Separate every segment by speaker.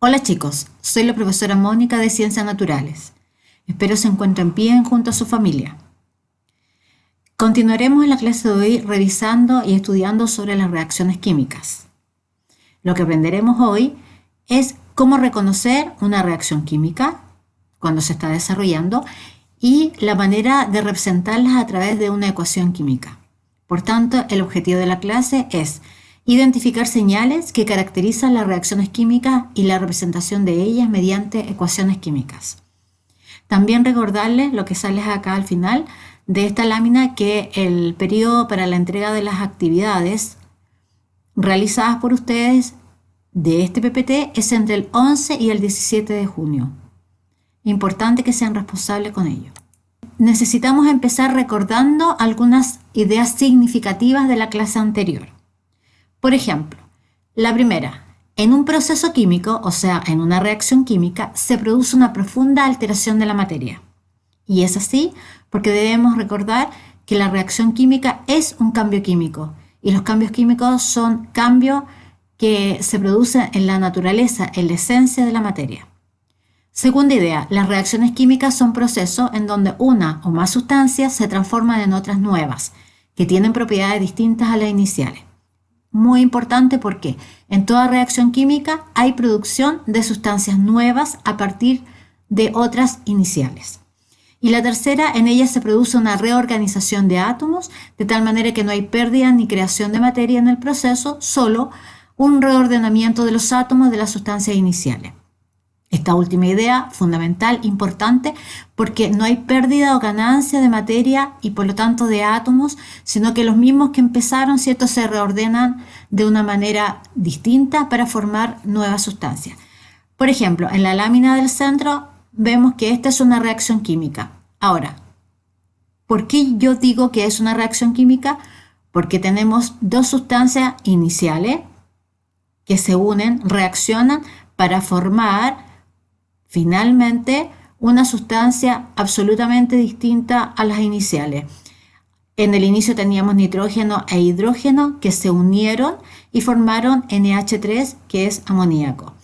Speaker 1: Hola chicos, soy la profesora Mónica de Ciencias Naturales. Espero se encuentren bien junto a su familia. Continuaremos en la clase de hoy revisando y estudiando sobre las reacciones químicas. Lo que aprenderemos hoy es cómo reconocer una reacción química cuando se está desarrollando y la manera de representarlas a través de una ecuación química. Por tanto, el objetivo de la clase es identificar señales que caracterizan las reacciones químicas y la representación de ellas mediante ecuaciones químicas. También recordarles lo que sale acá al final de esta lámina, que el periodo para la entrega de las actividades realizadas por ustedes de este PPT es entre el 11 y el 17 de junio. Importante que sean responsables con ello. Necesitamos empezar recordando algunas ideas significativas de la clase anterior. Por ejemplo, la primera, en un proceso químico, o sea, en una reacción química, se produce una profunda alteración de la materia. Y es así porque debemos recordar que la reacción química es un cambio químico y los cambios químicos son cambios que se producen en la naturaleza, en la esencia de la materia. Segunda idea, las reacciones químicas son procesos en donde una o más sustancias se transforman en otras nuevas, que tienen propiedades distintas a las iniciales. Muy importante porque en toda reacción química hay producción de sustancias nuevas a partir de otras iniciales. Y la tercera, en ella se produce una reorganización de átomos, de tal manera que no hay pérdida ni creación de materia en el proceso, solo un reordenamiento de los átomos de las sustancias iniciales. Esta última idea, fundamental, importante, porque no hay pérdida o ganancia de materia y por lo tanto de átomos, sino que los mismos que empezaron, ¿cierto?, se reordenan de una manera distinta para formar nuevas sustancias. Por ejemplo, en la lámina del centro vemos que esta es una reacción química. Ahora, ¿por qué yo digo que es una reacción química? Porque tenemos dos sustancias iniciales que se unen, reaccionan para formar finalmente una sustancia absolutamente distinta a las iniciales. En el inicio teníamos nitrógeno e hidrógeno que se unieron y formaron NH3, que es amoníaco.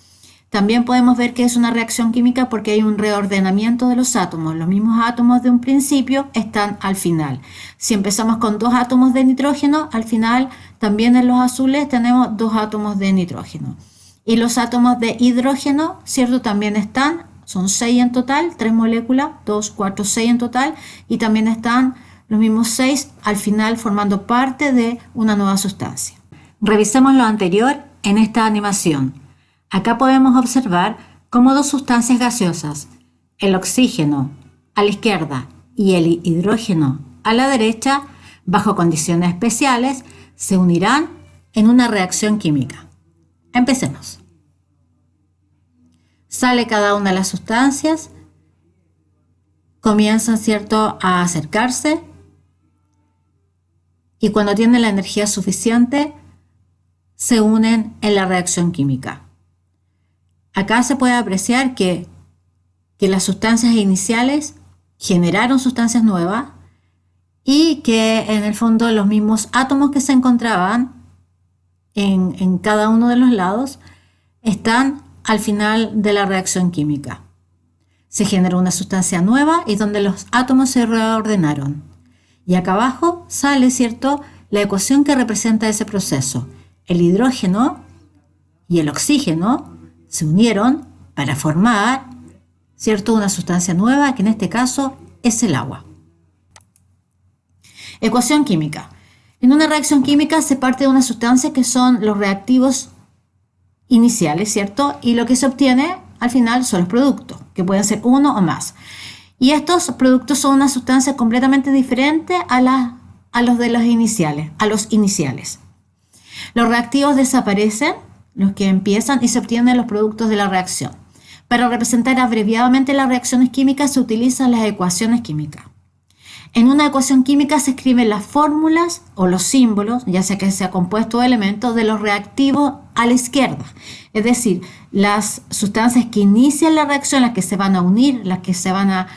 Speaker 1: También podemos ver que es una reacción química porque hay un reordenamiento de los átomos. Los mismos átomos de un principio están al final. Si empezamos con dos átomos de nitrógeno, al final también en los azules tenemos dos átomos de nitrógeno. Y los átomos de hidrógeno, ¿cierto?, también están, son 6 en total, 3 moléculas, 2, 4, 6 en total, y también están los mismos 6 al final formando parte de una nueva sustancia. Revisemos lo anterior en esta animación. Acá podemos observar cómo dos sustancias gaseosas, el oxígeno a la izquierda y el hidrógeno a la derecha, bajo condiciones especiales, se unirán en una reacción química. Empecemos. Sale cada una de las sustancias, comienzan, ¿cierto?, a acercarse y cuando tienen la energía suficiente se unen en la reacción química. Acá se puede apreciar que las sustancias iniciales generaron sustancias nuevas y que en el fondo los mismos átomos que se encontraban en cada uno de los lados están al final de la reacción química. Se generó una sustancia nueva y donde los átomos se reordenaron. Y acá abajo sale, ¿cierto?, la ecuación que representa ese proceso. El hidrógeno y el oxígeno se unieron para formar, ¿cierto?, una sustancia nueva, que en este caso es el agua. Ecuación química. En una reacción química se parte de una sustancia que son los reactivos iniciales, ¿cierto? Y lo que se obtiene al final son los productos, que pueden ser uno o más. Y estos productos son una sustancia completamente diferente a los de los iniciales, a los iniciales. Los reactivos desaparecen, los que empiezan, y se obtienen los productos de la reacción. Para representar abreviadamente las reacciones químicas se utilizan las ecuaciones químicas. En una ecuación química se escriben las fórmulas o los símbolos, ya sea que sea compuesto o elemento, de los reactivos a la izquierda. Es decir, las sustancias que inician la reacción, las que se van a unir, las que se van a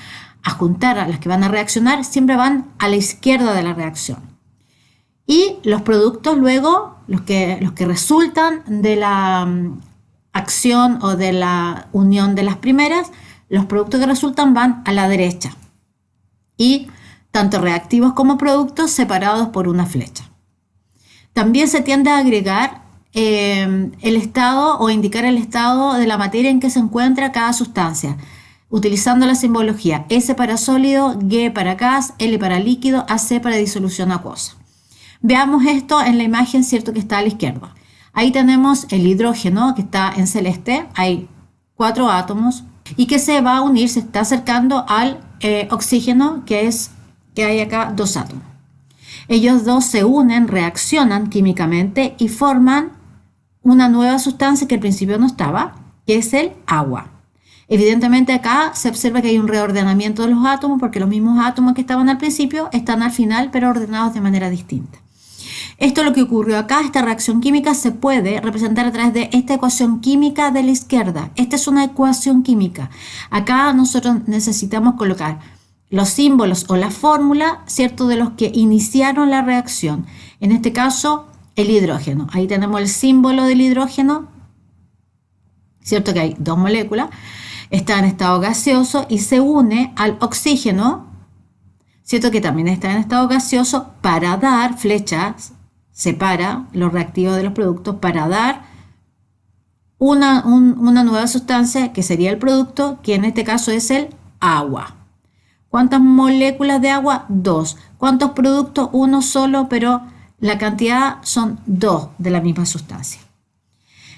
Speaker 1: juntar, las que van a reaccionar, siempre van a la izquierda de la reacción. Y los productos luego, los que resultan de la acción o de la unión de las primeras, los productos que resultan van a la derecha. Y tanto reactivos como productos separados por una flecha. También se tiende a agregar el estado o indicar el estado de la materia en que se encuentra cada sustancia, utilizando la simbología S para sólido, G para gas, L para líquido, AC para disolución acuosa. Veamos esto en la imagen, cierto, que está a la izquierda. Ahí tenemos el hidrógeno, que está en celeste, hay 4 átomos, y que se va a unir, se está acercando al oxígeno, que hay acá 2 átomos. Ellos dos se unen, reaccionan químicamente y forman una nueva sustancia que al principio no estaba, que es el agua. Evidentemente acá se observa que hay un reordenamiento de los átomos porque los mismos átomos que estaban al principio están al final, pero ordenados de manera distinta. Esto es lo que ocurrió acá. Esta reacción química se puede representar a través de esta ecuación química de la izquierda. Esta es una ecuación química. Acá nosotros necesitamos colocar los símbolos o la fórmula, ¿cierto?, de los que iniciaron la reacción. En este caso, el hidrógeno. Ahí tenemos el símbolo del hidrógeno, ¿cierto?, que hay 2 moléculas. Está en estado gaseoso y se une al oxígeno, ¿cierto?, que también está en estado gaseoso, para dar flechas, separa los reactivos de los productos para dar una nueva sustancia que sería el producto, que en este caso es el agua. ¿Cuántas moléculas de agua? 2. ¿Cuántos productos? 1 solo, pero la cantidad son 2 de la misma sustancia.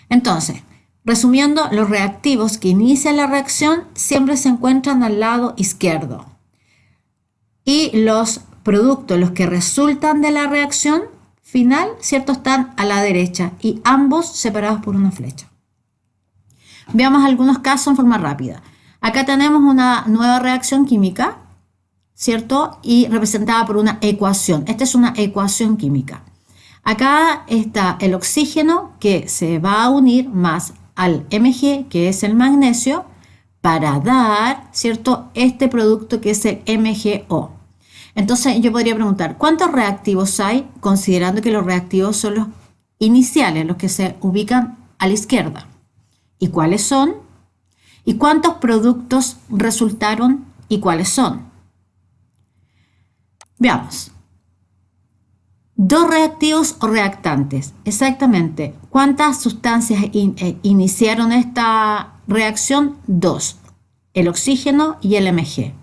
Speaker 1: Entonces, resumiendo, los reactivos que inician la reacción siempre se encuentran al lado izquierdo. Y los productos, los que resultan de la reacción final, ¿cierto?, están a la derecha y ambos separados por una flecha. Veamos algunos casos en forma rápida. Acá tenemos una nueva reacción química, ¿cierto?, y representada por una ecuación. Esta es una ecuación química. Acá está el oxígeno que se va a unir más al Mg, que es el magnesio, para dar, ¿cierto?, este producto que es el MgO. Entonces yo podría preguntar, ¿cuántos reactivos hay? Considerando que los reactivos son los iniciales, los que se ubican a la izquierda. ¿Y cuáles son? ¿Y cuántos productos resultaron y cuáles son? Veamos. 2 reactivos o reactantes. Exactamente. ¿Cuántas sustancias iniciaron esta reacción? 2. El oxígeno y el Mg.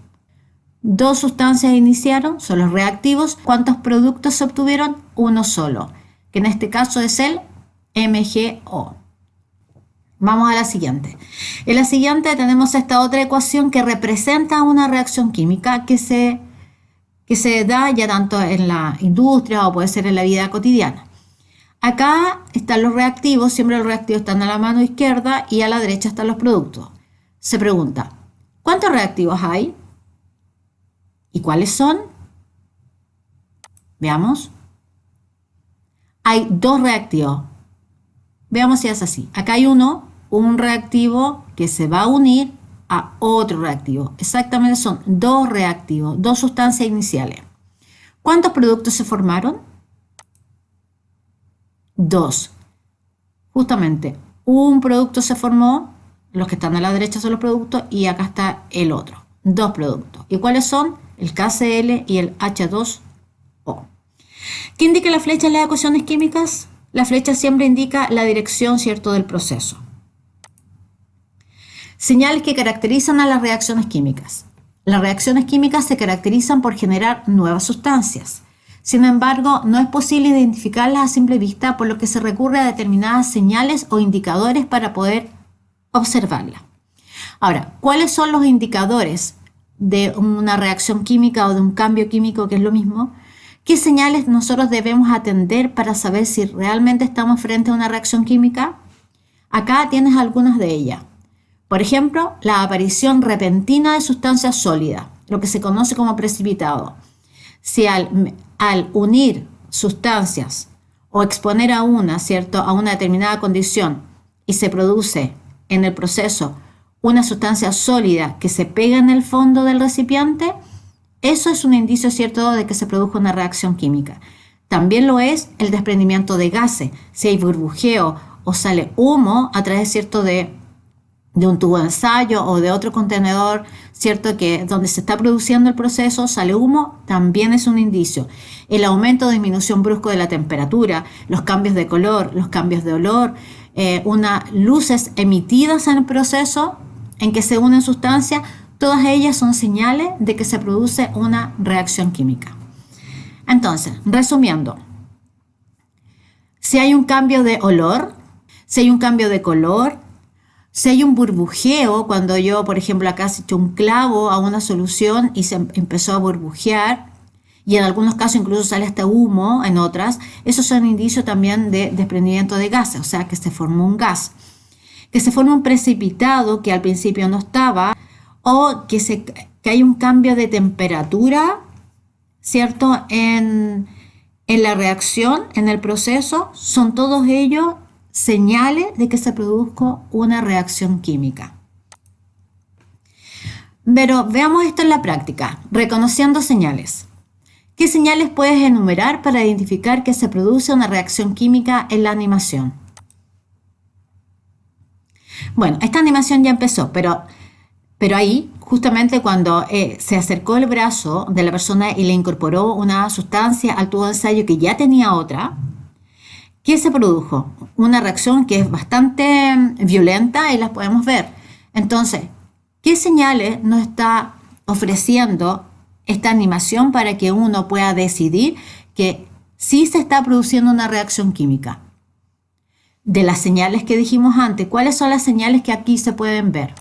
Speaker 1: 2 sustancias iniciaron, son los reactivos. ¿Cuántos productos se obtuvieron? 1 solo, que en este caso es el MgO. Vamos a la siguiente. En la siguiente tenemos esta otra ecuación que representa una reacción química que se da ya tanto en la industria o puede ser en la vida cotidiana. Acá están los reactivos, siempre los reactivos están a la mano izquierda y a la derecha están los productos. Se pregunta, ¿cuántos reactivos hay? ¿Y cuáles son? Veamos. Hay 2 reactivos. Veamos si es así. Acá hay un reactivo que se va a unir a otro reactivo. Exactamente son 2 reactivos, 2 sustancias iniciales. ¿Cuántos productos se formaron? 2. Justamente, un producto se formó, los que están a la derecha son los productos y acá está el otro. 2 productos. ¿Y cuáles son? El KCl y el H2O. ¿Qué indica la flecha en las ecuaciones químicas? La flecha siempre indica la dirección, ¿cierto?, del proceso. Señales que caracterizan a las reacciones químicas. Las reacciones químicas se caracterizan por generar nuevas sustancias. Sin embargo, no es posible identificarlas a simple vista, por lo que se recurre a determinadas señales o indicadores para poder observarlas. Ahora, ¿cuáles son los indicadores de una reacción química o de un cambio químico, que es lo mismo? ¿Qué señales nosotros debemos atender para saber si realmente estamos frente a una reacción química? Acá tienes algunas de ellas. Por ejemplo, la aparición repentina de sustancias sólidas, lo que se conoce como precipitado. Si al unir sustancias o exponer a una, ¿cierto?, a una determinada condición y se produce en el proceso una sustancia sólida que se pega en el fondo del recipiente, eso es un indicio, ¿cierto?, de que se produjo una reacción química. También lo es el desprendimiento de gases, si hay burbujeo o sale humo a través, ¿cierto?, de un tubo de ensayo o de otro contenedor, ¿cierto?, que donde se está produciendo el proceso, sale humo, también es un indicio. El aumento o disminución brusco de la temperatura, los cambios de color, los cambios de olor, unas luces emitidas en el proceso en que se unen sustancias, todas ellas son señales de que se produce una reacción química. Entonces, resumiendo, si hay un cambio de olor, si hay un cambio de color, si hay un burbujeo, cuando yo, por ejemplo, acá he hecho un clavo a una solución y se empezó a burbujear, y en algunos casos incluso sale hasta humo, en otras, esos son indicios también de desprendimiento de gases, o sea, que se formó un gas. Que se forma un precipitado que al principio no estaba, o que hay un cambio de temperatura, ¿cierto?, en la reacción, en el proceso, son todos ellos señales de que se produjo una reacción química. Pero veamos esto en la práctica, reconociendo señales. ¿Qué señales puedes enumerar para identificar que se produce una reacción química en la animación? Bueno, esta animación ya empezó, pero ahí, justamente cuando se acercó el brazo de la persona y le incorporó una sustancia al tubo de ensayo que ya tenía otra, ¿qué se produjo? Una reacción que es bastante violenta y las podemos ver. Entonces, ¿qué señales nos está ofreciendo esta animación para que uno pueda decidir que sí se está produciendo una reacción química? De las señales que dijimos antes, ¿cuáles son las señales que aquí se pueden ver?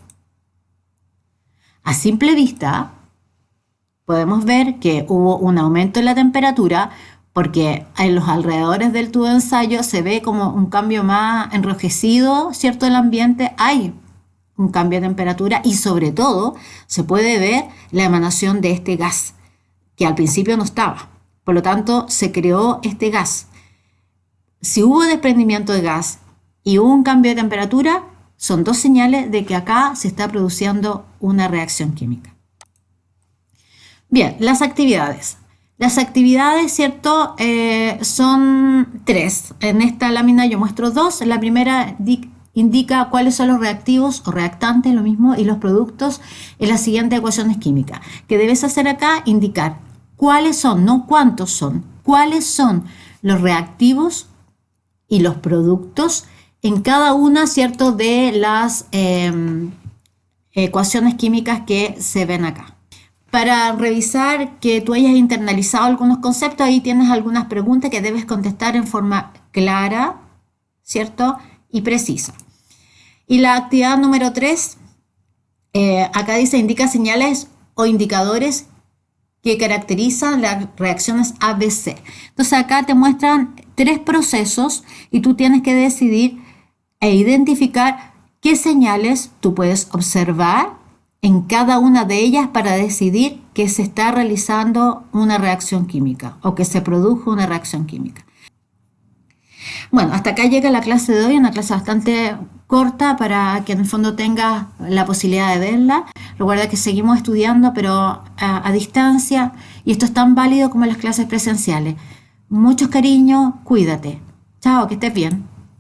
Speaker 1: A simple vista, podemos ver que hubo un aumento en la temperatura porque en los alrededores del tubo de ensayo se ve como un cambio más enrojecido, ¿cierto?, del ambiente. Hay un cambio de temperatura y sobre todo se puede ver la emanación de este gas que al principio no estaba. Por lo tanto, se creó este gas. Si hubo desprendimiento de gas y hubo un cambio de temperatura, son dos señales de que acá se está produciendo una reacción química. Bien, las actividades. Las actividades, ¿cierto?, son tres. En esta lámina yo muestro dos. La primera indica cuáles son los reactivos o reactantes, lo mismo, y los productos en las siguientes ecuaciones químicas. ¿Qué debes hacer acá? Indicar cuáles son, no cuántos son, cuáles son los reactivos y los productos en cada una, ¿cierto?, de las ecuaciones químicas que se ven acá. Para revisar que tú hayas internalizado algunos conceptos, ahí tienes algunas preguntas que debes contestar en forma clara, ¿cierto?, y precisa. Y la actividad número 3, acá dice indica señales o indicadores que caracterizan las reacciones ABC. Entonces acá te muestran 3 procesos y tú tienes que decidir e identificar qué señales tú puedes observar en cada una de ellas para decidir que se está realizando una reacción química o que se produjo una reacción química. Bueno, hasta acá llega la clase de hoy, una clase bastante corta para que en el fondo tengas la posibilidad de verla. Recuerda que seguimos estudiando, pero a distancia, y esto es tan válido como las clases presenciales. Muchos cariños, cuídate. Chao, que estés bien.